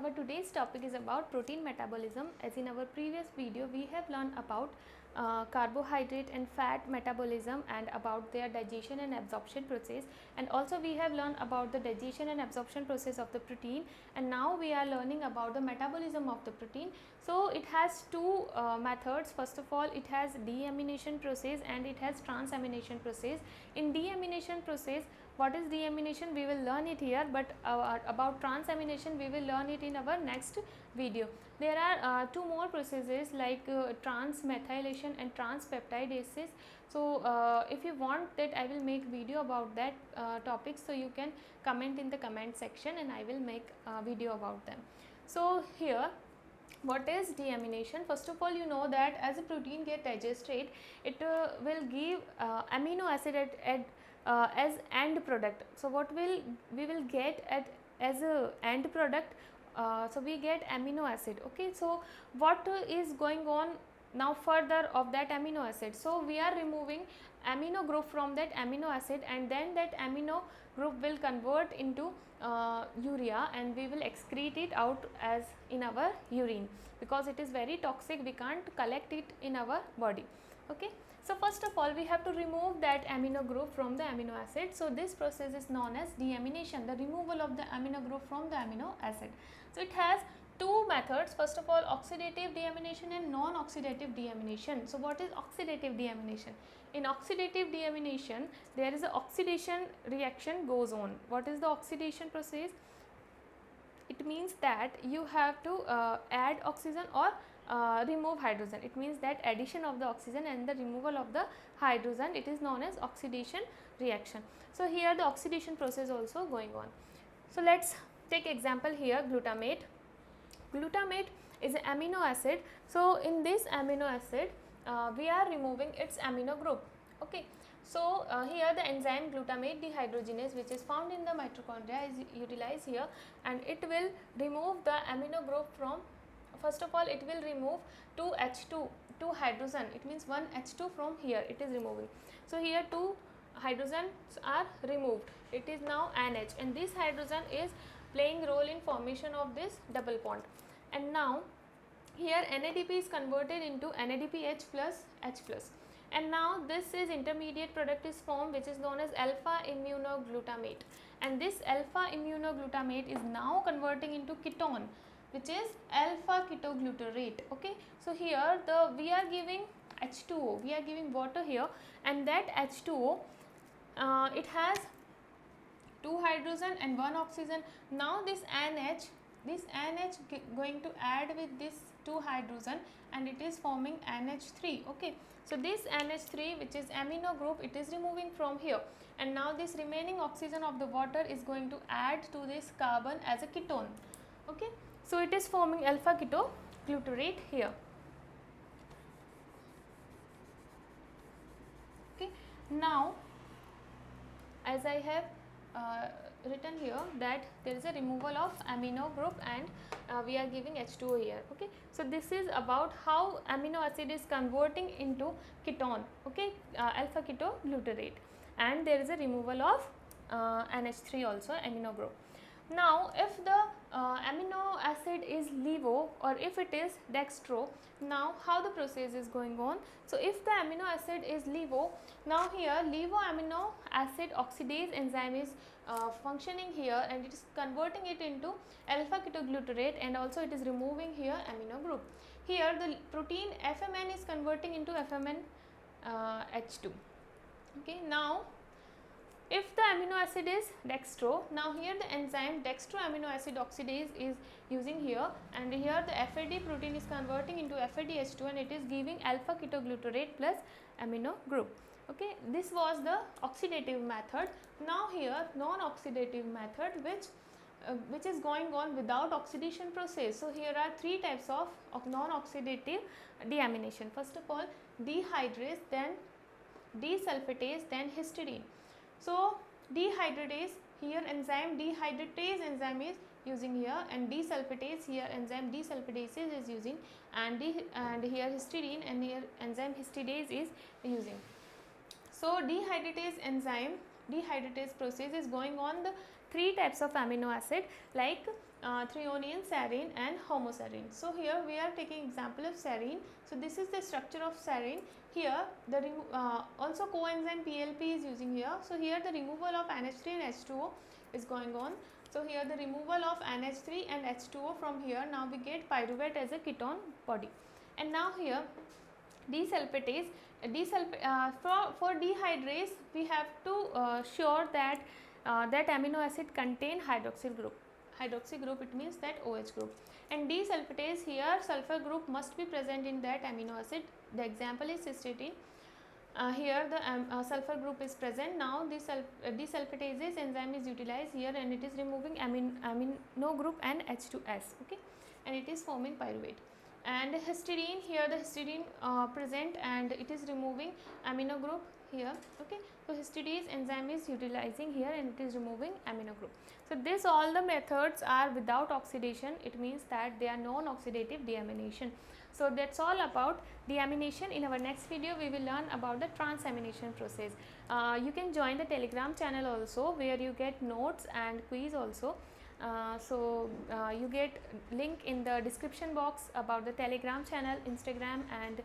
Our today's topic is about protein metabolism. As in our previous video, we have learned about carbohydrate and fat metabolism and about their digestion and absorption process, and also we have learned about the digestion and absorption process of the protein, and now we are learning about the metabolism of the protein. So it has two methods. First of all, it has deamination process and it has transamination process. In deamination process, what is deamination we will learn it here, but about transamination we will learn it in our next video. There are two more processes like transmethylation and transpeptidases. So if you want that I will make video about that topic, so you can comment in the comment section and I will make a video about them. So here, what is deamination? First of all, you know that as a protein get digested, it will give amino acid as end product. So what we will get as a end product, so we get amino acid. Okay, so what is going on now further of that amino acid? So we are removing amino group from that amino acid, and then that amino group will convert into urea, and we will excrete it out as in our urine, because it is very toxic, we can't collect it in our body. Okay, so first of all we have to remove that amino group from the amino acid. So this process is known as deamination, the removal of the amino group from the amino acid. So it has two methods. First of all, oxidative deamination and non-oxidative deamination. So what is oxidative deamination? In oxidative deamination, there is a oxidation reaction goes on. What is the oxidation process? It means that you have to add oxygen or remove hydrogen. It means that addition of the oxygen and the removal of the hydrogen, it is known as oxidation reaction. So here the oxidation process also going on. So let's take example here, glutamate. Glutamate is an amino acid. So in this amino acid, we are removing its amino group. Okay, so here the enzyme glutamate dehydrogenase, which is found in the mitochondria, is utilized here, and it will remove the amino group from, first of all it will remove 2H2, 2 hydrogen, it means 1 H2 from here it is removing. So here 2 hydrogens are removed, it is now NH, and this hydrogen is playing role in formation of this double bond. And now here NADP is converted into NADPH plus H plus, and now this is intermediate product is formed, which is known as alpha immunoglutamate, and this alpha immunoglutamate is now converting into ketone, which is alpha ketoglutarate. Okay, so here we are giving H2O, we are giving water here, and that H2O it has 2 hydrogen and 1 oxygen. Now this NH going to add with this 2 hydrogen, and it is forming NH3. Okay, so this NH3, which is amino group, it is removing from here, and now this remaining oxygen of the water is going to add to this carbon as a ketone. Okay, so it is forming alpha ketoglutarate here. Okay, now as I have written here that there is a removal of amino group, and we are giving H2O here. Okay, so this is about how amino acid is converting into ketone. Okay, alpha ketoglutarate, and there is a removal of NH3 also, amino group. Now if the amino acid is levo or if it is dextro, now how the process is going on? So if the amino acid is levo, now here levo amino acid oxidase enzyme is functioning here, and it is converting it into alpha ketoglutarate, and also it is removing here amino group. Here the protein FMN is converting into FMN H2. Okay, now if the amino acid is dextro, now here the enzyme dextro amino acid oxidase is using here, and here the FAD protein is converting into FADH2, and it is giving alpha ketoglutarate plus amino group. Okay, this was the oxidative method. Now here non-oxidative method, which is going on without oxidation process. So here are three types of non-oxidative deamination. First of all, dehydrase, then desulfatase, then histidine. So dehydratase, here enzyme dehydratase enzyme is using here, and desulfatase, here enzyme desulfatase is using, and here histidine, and here enzyme histidase is using. So dehydratase enzyme dehydratase process is going on the 3 types of amino acid like threonine, serine and homoserine. So here we are taking example of serine. So this is the structure of serine. Here the also coenzyme PLP is using here. So here the removal of NH3 and H2O is going on. So here the removal of NH3 and H2O from here, now we get pyruvate as a ketone body. And now here desulfatase, for dehydrase we have to sure that that amino acid contain hydroxyl group. Hydroxy group, it means that OH group. And desulfatase, here sulfur group must be present in that amino acid. The example is cysteine. Here the sulfur group is present. Now this desulfatase enzyme is utilized here and it is removing amino group and H2S, okay, and it is forming pyruvate. And histidine, here the histidine present and it is removing amino group here, okay. So histidase enzyme is utilizing here and it is removing amino group. So this all the methods are without oxidation, it means that they are non-oxidative deamination. So that's all about deamination. In our next video we will learn about the transamination process. You can join the Telegram channel also, where you get notes and quiz also. You get link in the description box about the Telegram channel, Instagram and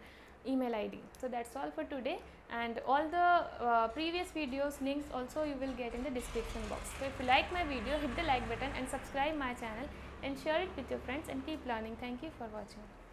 email ID. So that's all for today, and all the previous videos links also you will get in the description box. So if you like my video, hit the like button and subscribe my channel and share it with your friends and keep learning. Thank you for watching.